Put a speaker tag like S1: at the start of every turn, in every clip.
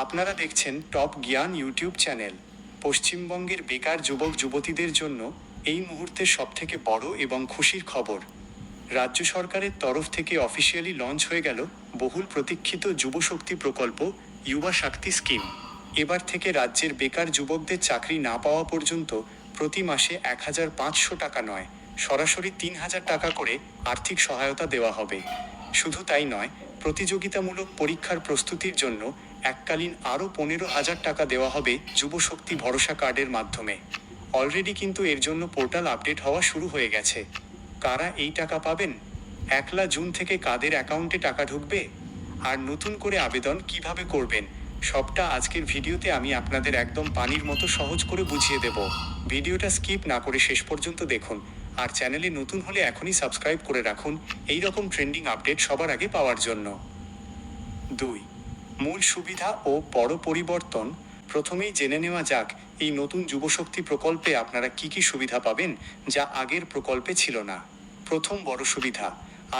S1: আপনারা দেখছেন টপ জ্ঞান ইউটিউব চ্যানেল। পশ্চিমবঙ্গের বেকার যুবক যুবতীদের জন্য এই মুহূর্তের সবথেকে বড় এবং খুশির খবর। রাজ্য সরকারের তরফ থেকে অফিসিয়ালি লঞ্চ হয়ে গেল বহুল প্রতীক্ষিত যুবশক্তি প্রকল্প যুবা শক্তি স্কিম। এবার থেকে রাজ্যের বেকার যুবকদের চাকরি না পাওয়া পর্যন্ত প্রতি মাসে 1,500 টাকা নয়, সরাসরি 3,000 টাকা করে আর্থিক সহায়তা দেওয়া হবে। শুধু তাই নয়, প্রতিযোগিতামূলক পরীক্ষার প্রস্তুতির জন্য এককালীন আরও 15,000 টাকা দেওয়া হবে যুবশক্তি ভরসা কার্ডের মাধ্যমে। অলরেডি কিন্তু এর জন্য পোর্টাল আপডেট হওয়া শুরু হয়ে গেছে। কারা এই টাকা পাবেন? 1 জুন থেকে কাদের অ্যাকাউন্টে টাকা ঢুকবে, আর নতুন করে আবেদন কিভাবে করবেন, সবটা আজকের ভিডিওতে আমি আপনাদের একদম পানির মতো সহজ করে বুঝিয়ে দেব। ভিডিওটা স্কিপ না করে শেষ পর্যন্ত দেখুন, আর চ্যানেলে নতুন হলে এখনই সাবস্ক্রাইব করে রাখুন এই রকম ট্রেন্ডিং আপডেট সবার আগে পাওয়ার জন্য। 2. মূল সুবিধা ও বড় পরিবর্তন। প্রথমেই জেনে নেওয়া যাক এই নতুন যুবশক্তি প্রকল্পে আপনারা কি কি সুবিধা পাবেন যা আগের প্রকল্পে ছিল না। প্রথম বড় সুবিধা,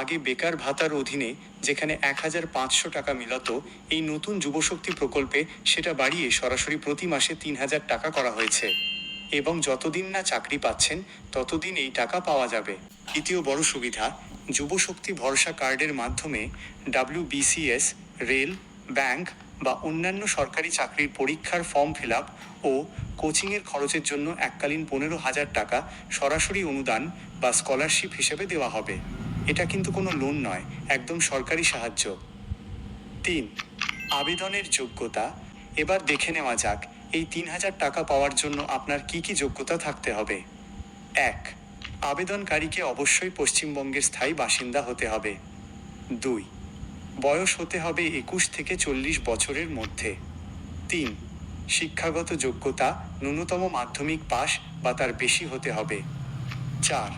S1: আগে বেকার ভাতার অধীনে যেখানে 1,500 টাকা মিলত, এই নতুন যুবশক্তি প্রকল্পে সেটা বাড়িয়ে সরাসরি প্রতি মাসে 3,000 টাকা করা হয়েছে, এবং যতদিন না চাকরি পাচ্ছেন ততদিন এই টাকা পাওয়া যাবে। দ্বিতীয় বড় সুবিধা, যুবশক্তি ভরসা কার্ডের মাধ্যমে WBCS, রেল, ব্যাংক বা অন্যান্য সরকারি চাকরির পরীক্ষার ফর্ম ফিল আপ ও কোচিংয়ের খরচের জন্য এককালীন 15,000 টাকা সরাসরি অনুদান বা স্কলারশিপ হিসেবে দেওয়া হবে। এটা কিন্তু কোনো লোন নয়, একদম সরকারি সাহায্য। 3. আবেদনের যোগ্যতা। এবার দেখে নেওয়া যাক এই 3,000 টাকা পাওয়ার জন্য আপনার কি কি যোগ্যতা থাকতে হবে। 1. আবেদনকারীকে অবশ্যই পশ্চিমবঙ্গের স্থায়ী বাসিন্দা হতে হবে। 2. বয়স হতে হবে 21 থেকে 40 বছরের মধ্যে। 3. শিক্ষাগত যোগ্যতা ন্যূনতম মাধ্যমিক পাস বা তার বেশি হতে হবে। 4.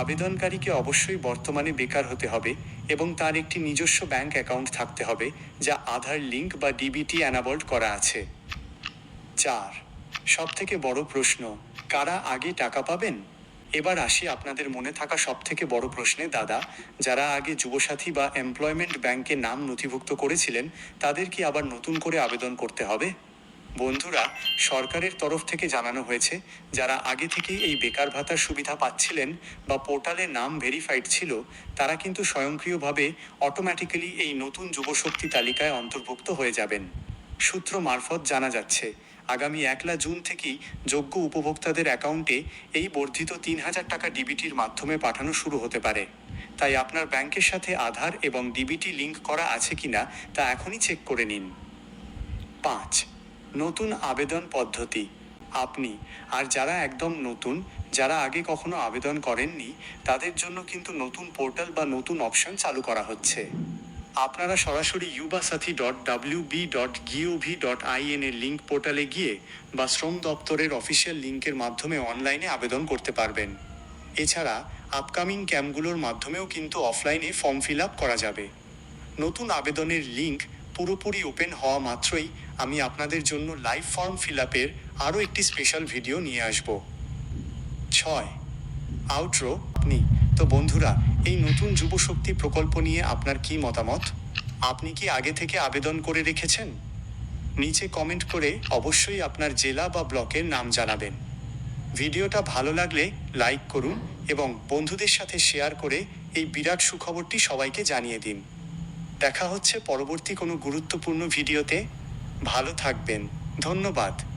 S1: আবেদনকারীকে অবশ্যই বর্তমানে বেকার হতে হবে এবং তার একটি নিজস্ব ব্যাংক অ্যাকাউন্ট থাকতে হবে যা আধার লিঙ্ক বা ডিবিটি অ্যানাবল্ড করা আছে। 4. সবথেকে বড় প্রশ্ন, কারা আগে টাকা পাবেন? এবার আসি আপনাদের মনে থাকা সবথেকে বড় প্রশ্নে। দাদা, যারা আগে যুবসাথী বা এমপ্লয়মেন্ট ব্যাংকে নাম নথিভুক্ত করেছিলেন তাদের কি আবার নতুন করে আবেদন করতে হবে? বন্ধুরা, সরকারের তরফ থেকে জানানো হয়েছে যারা আগে থেকেই এই বেকার ভাতার সুবিধা পাচ্ছিলেন বা পোর্টালে নাম ভেরিফাইড ছিল, তারা কিন্তু স্বয়ংক্রিয়ভাবে অটোম্যাটিক্যালি এই নতুন যুবশক্তি তালিকায় অন্তর্ভুক্ত হয়ে যাবেন। সূত্র মারফত জানা যাচ্ছে আগামী 1 জুন থেকেই যোগ্য উপভোক্তাদের অ্যাকাউন্টে এই বর্ধিত 3,000 টাকা ডিবিটির মাধ্যমে পাঠানো শুরু হতে পারে। তাই আপনার ব্যাংকের সাথে আধার এবং ডিবিটি লিঙ্ক করা আছে কিনা তা এখনই চেক করে নিন। 5. নতুন আবেদন পদ্ধতি। আপনি আর যারা একদম নতুন, যারা আগে কখনো আবেদন করেননি, তাদের জন্য কিন্তু নতুন পোর্টাল বা নতুন অপশন চালু করা হচ্ছে। আপনারা সরাসরি yubasathi.wb.gov.in এর লিঙ্ক পোর্টালে গিয়ে বা শ্রম দপ্তরের অফিসিয়াল লিঙ্কের মাধ্যমে অনলাইনে আবেদন করতে পারবেন। এছাড়া আপকামিং ক্যাম্পগুলোর মাধ্যমেও কিন্তু অফলাইনে ফর্ম ফিল আপ করা যাবে। নতুন আবেদনের লিঙ্ক পুরোপুরি ওপেন হওয়া মাত্রই আমি আপনাদের জন্য লাইভ ফর্ম ফিল আপের আরও একটি স্পেশাল ভিডিও নিয়ে আসব। 6. আউটরো। আপনি তো বন্ধুরা, এই নতুন যুবশক্তি প্রকল্প নিয়ে আপনার কি মতামত? আপনি কি আগে থেকে আবেদন করে রেখেছেন? নিচে কমেন্ট করে অবশ্যই আপনার জেলা বা ব্লকের নাম জানাবেন। ভিডিওটা ভালো লাগলে লাইক করুন এবং বন্ধুদের সাথে শেয়ার করে এই বিরাট সুখবরটি সবাইকে জানিয়ে দিন। দেখা হচ্ছে পরবর্তী কোনো গুরুত্বপূর্ণ ভিডিওতে। ভালো থাকবেন। ধন্যবাদ।